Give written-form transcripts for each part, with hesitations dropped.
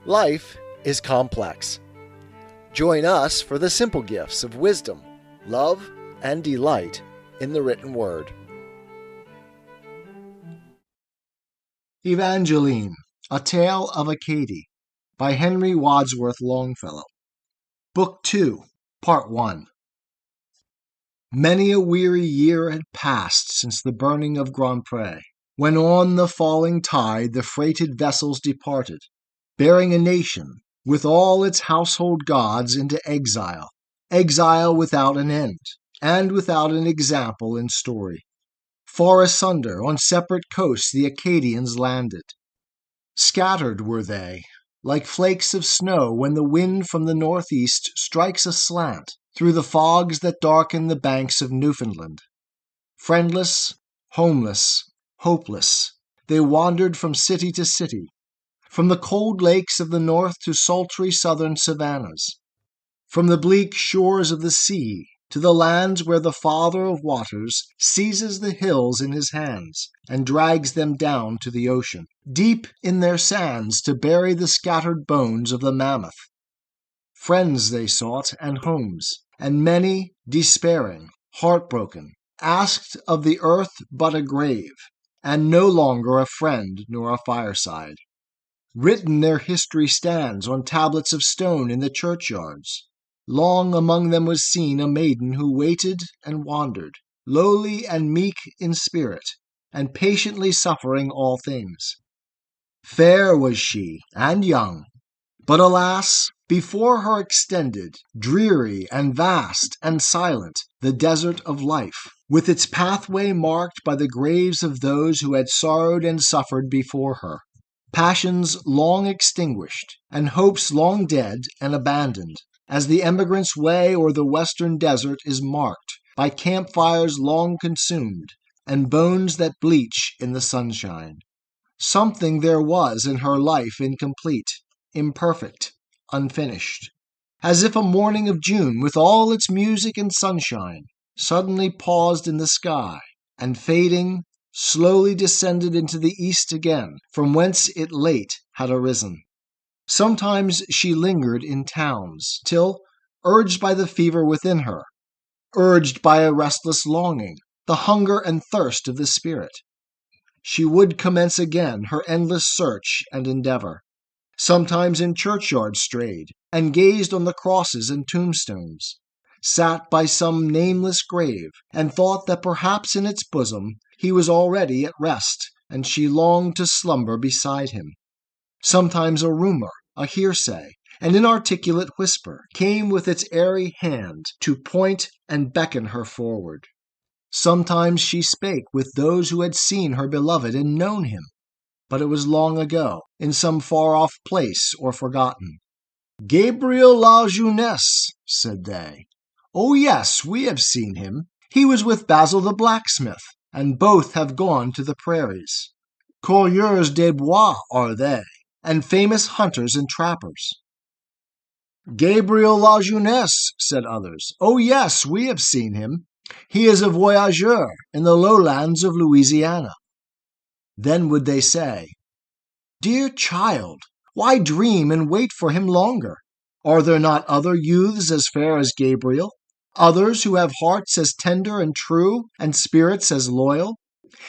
Life is complex. Join us for the simple gifts of wisdom, love, and delight in the written word. Evangeline, A Tale of Acadie, by Henry Wadsworth Longfellow. Book 2, Part 1. Many a weary year had passed since the burning of Grand Pre, when on the falling tide the freighted vessels departed, bearing a nation, with all its household gods, into exile, exile without an end, and without an example in story. Far asunder, on separate coasts, the Acadians landed. Scattered were they, like flakes of snow when the wind from the northeast strikes aslant through the fogs that darken the banks of Newfoundland. Friendless, homeless, hopeless, they wandered from city to city, from the cold lakes of the north to sultry southern savannas, from the bleak shores of the sea to the lands where the Father of waters seizes the hills in his hands and drags them down to the ocean, deep in their sands to bury the scattered bones of the mammoth. Friends they sought and homes, and many, despairing, heartbroken, asked of the earth but a grave, and no longer a friend nor a fireside. Written their history stands on tablets of stone in the churchyards. Long among them was seen a maiden who waited and wandered, lowly and meek in spirit, and patiently suffering all things. Fair was she, and young, but alas, before her extended, dreary and vast and silent, the desert of life, with its pathway marked by the graves of those who had sorrowed and suffered before her. Passions long extinguished, and hopes long dead and abandoned, as the emigrant's way o'er the western desert is marked by campfires long consumed, and bones that bleach in the sunshine. Something there was in her life incomplete, imperfect, unfinished, as if a morning of June, with all its music and sunshine, suddenly paused in the sky, and fading, slowly descended into the east again, from whence it late had arisen. Sometimes she lingered in towns, till, urged by the fever within her, urged by a restless longing, the hunger and thirst of the spirit, she would commence again her endless search and endeavor. Sometimes in churchyards strayed, and gazed on the crosses and tombstones, sat by some nameless grave, and thought that perhaps in its bosom he was already at rest, and she longed to slumber beside him. Sometimes a rumor, a hearsay, an inarticulate whisper, came with its airy hand to point and beckon her forward. Sometimes she spake with those who had seen her beloved and known him, but it was long ago, in some far-off place or forgotten. "Gabriel la jeunesse," said they. "Oh yes, we have seen him. He was with Basil the blacksmith, and both have gone to the prairies. Coureurs des bois are they, and famous hunters and trappers." "Gabriel la jeunesse," said others. "Oh yes, we have seen him. He is a voyageur in the lowlands of Louisiana." Then would they say, "Dear child, why dream and wait for him longer? Are there not other youths as fair as Gabriel? Others who have hearts as tender and true, and spirits as loyal?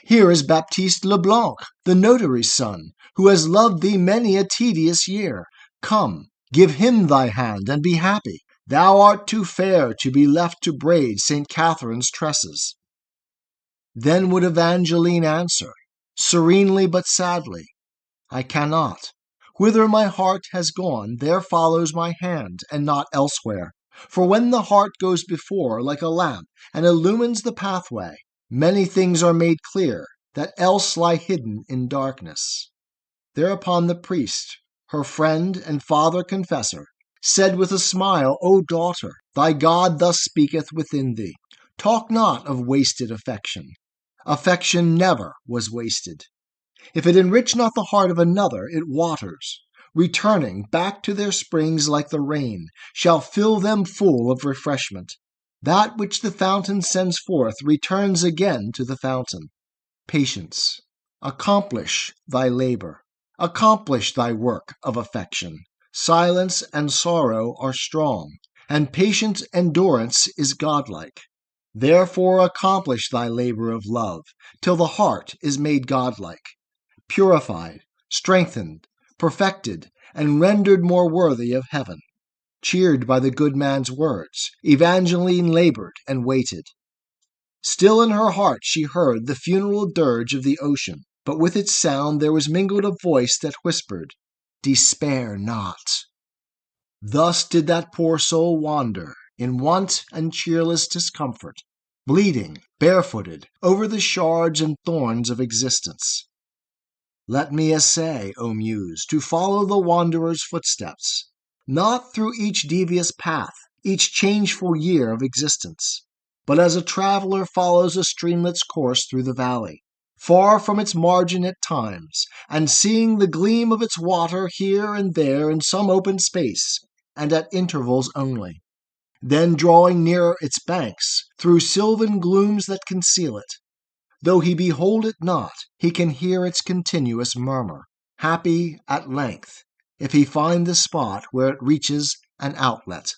Here is Baptiste Leblanc, the notary's son, who has loved thee many a tedious year. Come, give him thy hand, and be happy. Thou art too fair to be left to braid St. Catherine's tresses." Then would Evangeline answer, serenely but sadly, "I cannot. Whither my heart has gone, there follows my hand, and not elsewhere. For when the heart goes before, like a lamp, and illumines the pathway, many things are made clear that else lie hidden in darkness." Thereupon the priest, her friend and father confessor, said with a smile, "O daughter, thy God thus speaketh within thee. Talk not of wasted affection. Affection never was wasted. If it enrich not the heart of another, it waters, returning back to their springs like the rain, shall fill them full of refreshment. That which the fountain sends forth returns again to the fountain. Patience, accomplish thy labor. Accomplish thy work of affection. Silence and sorrow are strong, and patient endurance is godlike. Therefore accomplish thy labor of love, till the heart is made godlike, purified, strengthened, perfected, and rendered more worthy of heaven. Cheered by the good man's words, Evangeline labored and waited. Still in her heart she heard the funeral dirge of the ocean, but with its sound there was mingled a voice that whispered, "Despair not." Thus did that poor soul wander, in want and cheerless discomfort, bleeding, barefooted, over the shards and thorns of existence. Let me essay, O Muse, to follow the wanderer's footsteps, not through each devious path, each changeful year of existence, but as a traveler follows a streamlet's course through the valley, far from its margin at times, and seeing the gleam of its water here and there in some open space, and at intervals only, then drawing nearer its banks, through sylvan glooms that conceal it. Though he behold it not, he can hear its continuous murmur, happy at length, if he find the spot where it reaches an outlet.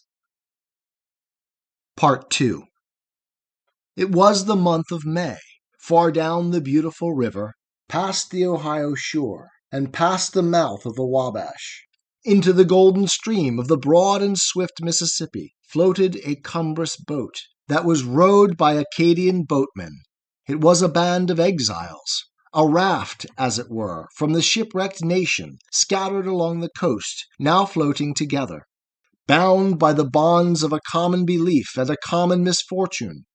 Part 2. It was the month of May. Far down the beautiful river, past the Ohio shore, and past the mouth of the Wabash, into the golden stream of the broad and swift Mississippi, floated a cumbrous boat that was rowed by Acadian boatmen. It was a band of exiles, a raft, as it were, from the shipwrecked nation scattered along the coast, now floating together, bound by the bonds of a common belief and a common misfortune.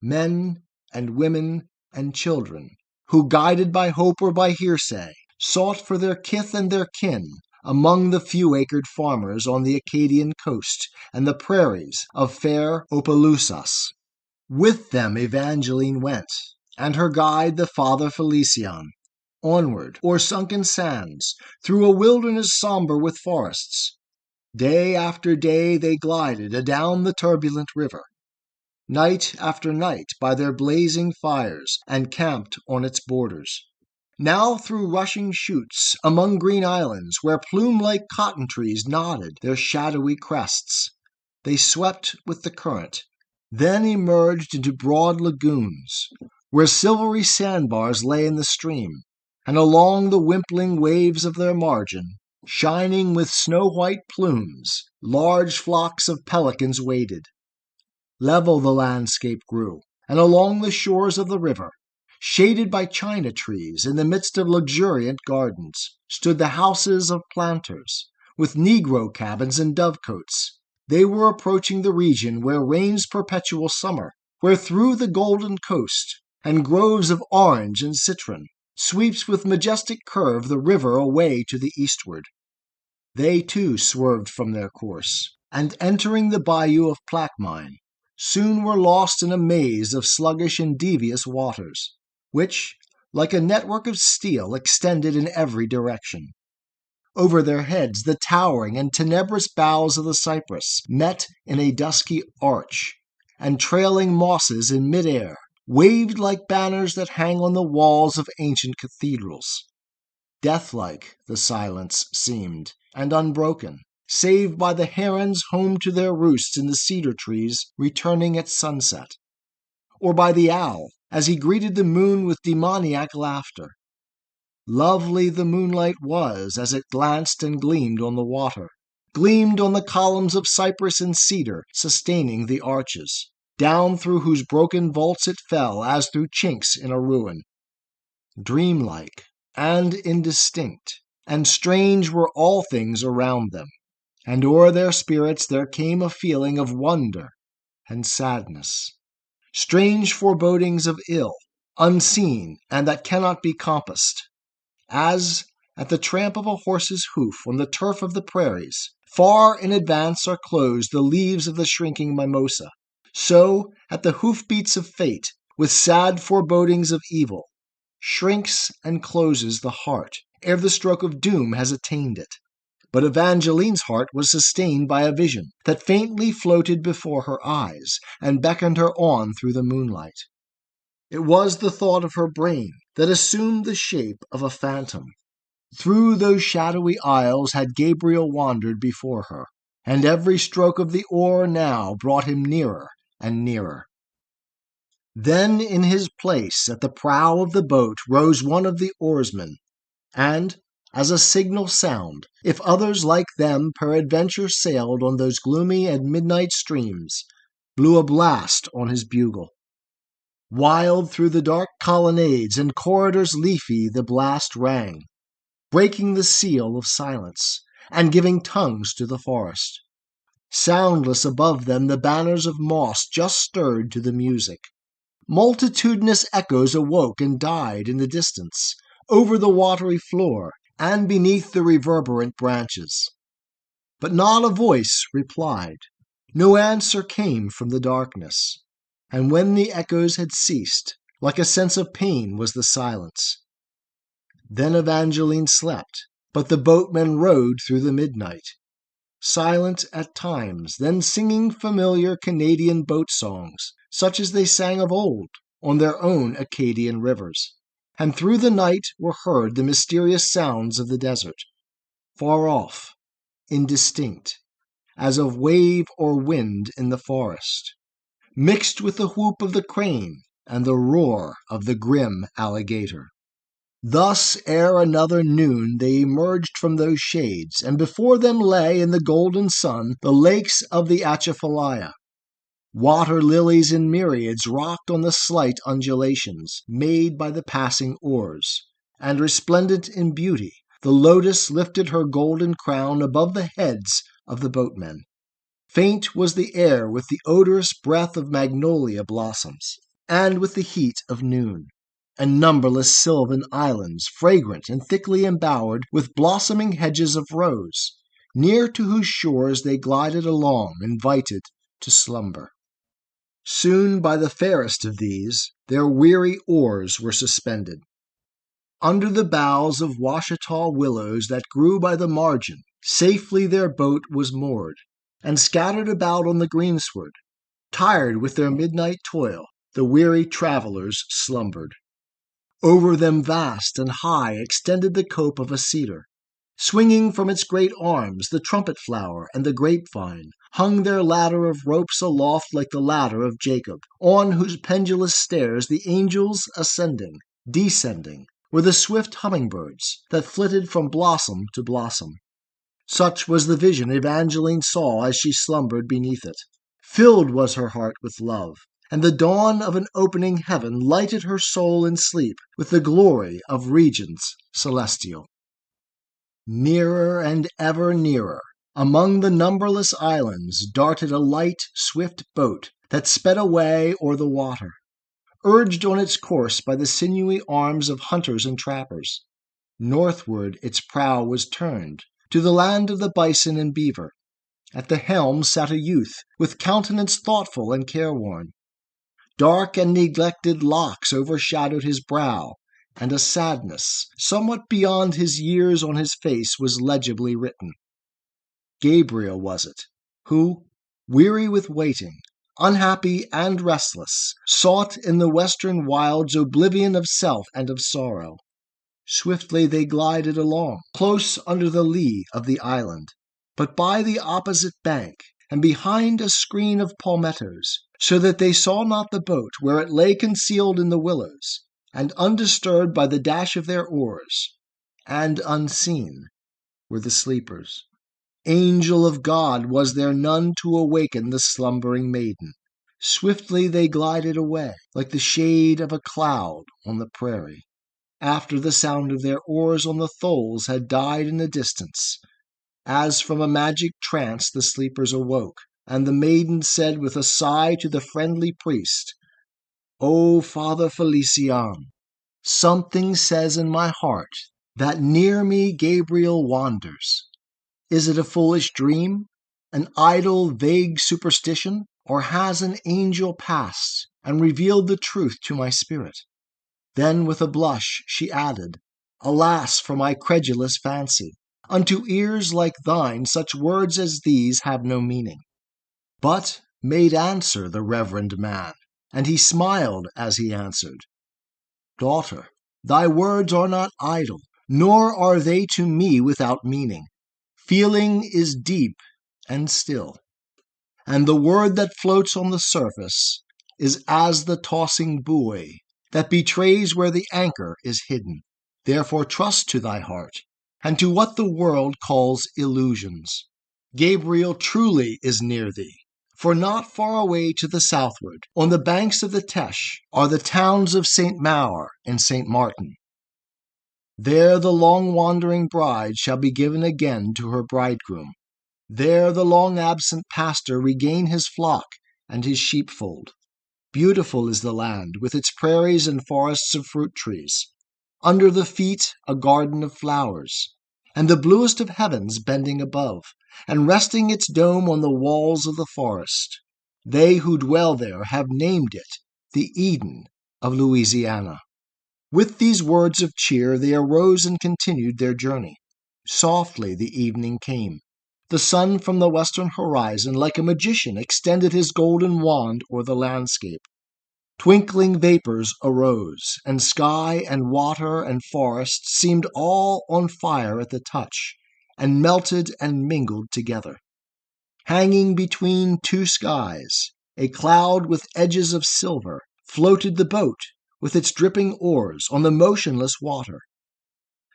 Men and women and children, who, guided by hope or by hearsay, sought for their kith and their kin among the few-acred farmers on the Acadian coast and the prairies of fair Opelousas. With them Evangeline went, and her guide the Father Felician, onward, o'er sunken sands, through a wilderness sombre with forests. Day after day they glided adown the turbulent river, night after night by their blazing fires, and camped on its borders. Now through rushing chutes, among green islands, where plume-like cotton trees nodded their shadowy crests, they swept with the current, then emerged into broad lagoons, where silvery sandbars lay in the stream, and along the wimpling waves of their margin, shining with snow-white plumes, large flocks of pelicans waded. Level the landscape grew, and along the shores of the river, shaded by china trees in the midst of luxuriant gardens, stood the houses of planters, with negro cabins and dovecotes. They were approaching the region where reigns perpetual summer, where through the golden coast, and groves of orange and citron, sweeps with majestic curve the river away to the eastward. They too swerved from their course, and entering the bayou of Plaquemine, soon were lost in a maze of sluggish and devious waters, which, like a network of steel, extended in every direction. Over their heads the towering and tenebrous boughs of the cypress met in a dusky arch, and trailing mosses in mid-air waved like banners that hang on the walls of ancient cathedrals. Deathlike the silence seemed, and unbroken, save by the herons home to their roosts in the cedar trees returning at sunset, or by the owl as he greeted the moon with demoniac laughter. Lovely the moonlight was as it glanced and gleamed on the water, gleamed on the columns of cypress and cedar sustaining the arches, down through whose broken vaults it fell as through chinks in a ruin. Dreamlike and indistinct and strange were all things around them, and o'er their spirits there came a feeling of wonder and sadness, strange forebodings of ill, unseen and that cannot be compassed, as, at the tramp of a horse's hoof on the turf of the prairies, far in advance are closed the leaves of the shrinking mimosa, so, at the hoof-beats of fate, with sad forebodings of evil, shrinks and closes the heart ere the stroke of doom has attained it. But Evangeline's heart was sustained by a vision that faintly floated before her eyes and beckoned her on through the moonlight. It was the thought of her brain that assumed the shape of a phantom, Through those shadowy aisles had Gabriel wandered before her, and every stroke of the oar now brought him nearer and nearer. Then in his place at the prow of the boat rose one of the oarsmen, and, as a signal sound, if others like them peradventure sailed on those gloomy and midnight streams, blew a blast on his bugle. Wild through the dark colonnades and corridors leafy the blast rang, breaking the seal of silence, and giving tongues to the forest. Soundless above them the banners of moss just stirred to the music. Multitudinous echoes awoke and died in the distance, over the watery floor, and beneath the reverberant branches. But not a voice replied. No answer came from the darkness. And when the echoes had ceased, like a sense of pain was the silence. Then Evangeline slept, but the boatmen rowed through the midnight, silent at times, then singing familiar Canadian boat songs, such as they sang of old on their own Acadian rivers. And through the night were heard the mysterious sounds of the desert, far off, indistinct, as of wave or wind in the forest, mixed with the whoop of the crane and the roar of the grim alligator. Thus ere another noon they emerged from those shades, and before them lay in the golden sun the lakes of the Atchafalaya. Water lilies in myriads rocked on the slight undulations made by the passing oars, and resplendent in beauty, the lotus lifted her golden crown above the heads of the boatmen. Faint was the air with the odorous breath of magnolia blossoms, and with the heat of noon. And numberless sylvan islands, fragrant and thickly embowered with blossoming hedges of rose, near to whose shores they glided along, invited to slumber. Soon by the fairest of these their weary oars were suspended. Under the boughs of Washita willows that grew by the margin, safely their boat was moored, and scattered about on the greensward, tired with their midnight toil, the weary travelers slumbered. Over them vast and high extended the cope of a cedar. Swinging from its great arms the trumpet flower and the grapevine, hung their ladder of ropes aloft like the ladder of Jacob, on whose pendulous stairs the angels ascending, descending, were the swift hummingbirds that flitted from blossom to blossom. Such was the vision Evangeline saw as she slumbered beneath it. Filled was her heart with love, and the dawn of an opening heaven lighted her soul in sleep with the glory of regions celestial. Nearer and ever nearer, among the numberless islands, darted a light, swift boat that sped away o'er the water, urged on its course by the sinewy arms of hunters and trappers. Northward its prow was turned, to the land of the bison and beaver. At the helm sat a youth, with countenance thoughtful and careworn. Dark and neglected locks overshadowed his brow, and a sadness, somewhat beyond his years on his face, was legibly written. Gabriel was it, who, weary with waiting, unhappy and restless, sought in the western wilds oblivion of self and of sorrow. Swiftly they glided along, close under the lee of the island, but by the opposite bank, and behind a screen of palmettos, so that they saw not the boat where it lay concealed in the willows, and undisturbed by the dash of their oars, and unseen were the sleepers. Angel of God, was there none to awaken the slumbering maiden. Swiftly they glided away, like the shade of a cloud on the prairie, after the sound of their oars on the tholes had died in the distance. As from a magic trance the sleepers awoke, and the maiden said with a sigh to the friendly priest, "O Father Felician, something says in my heart that near me Gabriel wanders. Is it a foolish dream, an idle, vague superstition, or has an angel passed and revealed the truth to my spirit?" Then with a blush she added, "Alas for my credulous fancy! Unto ears like thine such words as these have no meaning." But made answer the reverend man, and he smiled as he answered, "Daughter, thy words are not idle, nor are they to me without meaning. Feeling is deep and still, and the word that floats on the surface is as the tossing buoy that betrays where the anchor is hidden. Therefore trust to thy heart, and to what the world calls illusions. Gabriel truly is near thee, for not far away to the southward, on the banks of the Teche, are the towns of St. Maur and St. Martin. There the long-wandering bride shall be given again to her bridegroom. There the long-absent pastor regain his flock and his sheepfold. Beautiful is the land, with its prairies and forests of fruit trees. Under the feet a garden of flowers, and the bluest of heavens bending above, and resting its dome on the walls of the forest. They who dwell there have named it the Eden of Louisiana. With these words of cheer they arose and continued their journey. Softly the evening came. The sun from the western horizon, like a magician, extended his golden wand o'er the landscape. Twinkling vapors arose, and sky and water and forest seemed all on fire at the touch, and melted and mingled together. Hanging between two skies, a cloud with edges of silver, floated the boat, with its dripping oars, on the motionless water.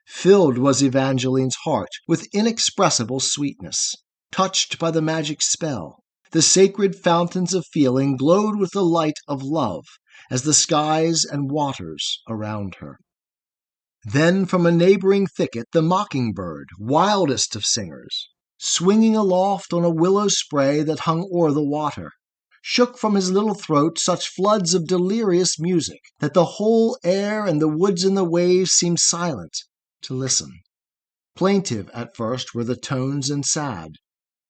Filled was Evangeline's heart with inexpressible sweetness. Touched by the magic spell, the sacred fountains of feeling glowed with the light of love as the skies and waters around her. Then from a neighboring thicket the mockingbird, wildest of singers, swinging aloft on a willow spray that hung o'er the water, shook from his little throat such floods of delirious music that the whole air and the woods and the waves seemed silent to listen. Plaintive at first were the tones and sad,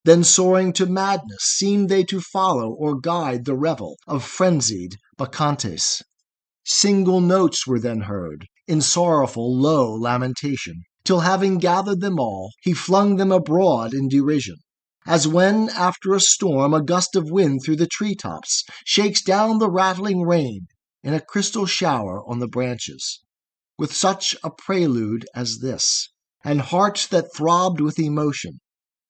then soaring to madness seemed they to follow or guide the revel of frenzied bacchantes. Single notes were then heard, in sorrowful low lamentation, till having gathered them all, he flung them abroad in derision, as when, after a storm, a gust of wind through the tree-tops shakes down the rattling rain in a crystal shower on the branches. With such a prelude as this, and hearts that throbbed with emotion,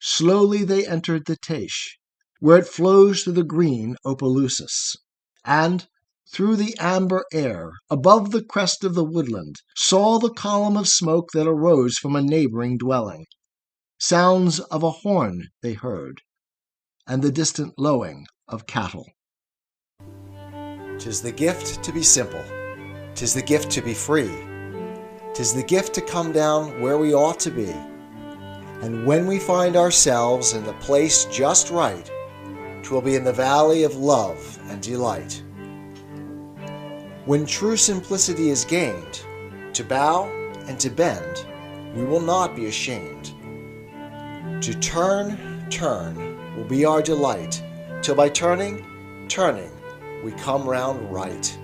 slowly they entered the Teche, where it flows through the green Opelousas, and, through the amber air, above the crest of the woodland, saw the column of smoke that arose from a neighboring dwelling. Sounds of a horn they heard, and the distant lowing of cattle. 'Tis the gift to be simple, 'tis the gift to be free, 'tis the gift to come down where we ought to be. And when we find ourselves in the place just right, 'twill be in the valley of love and delight. When true simplicity is gained, to bow and to bend, we will not be ashamed. To turn will be our delight, till by turning, we come round right.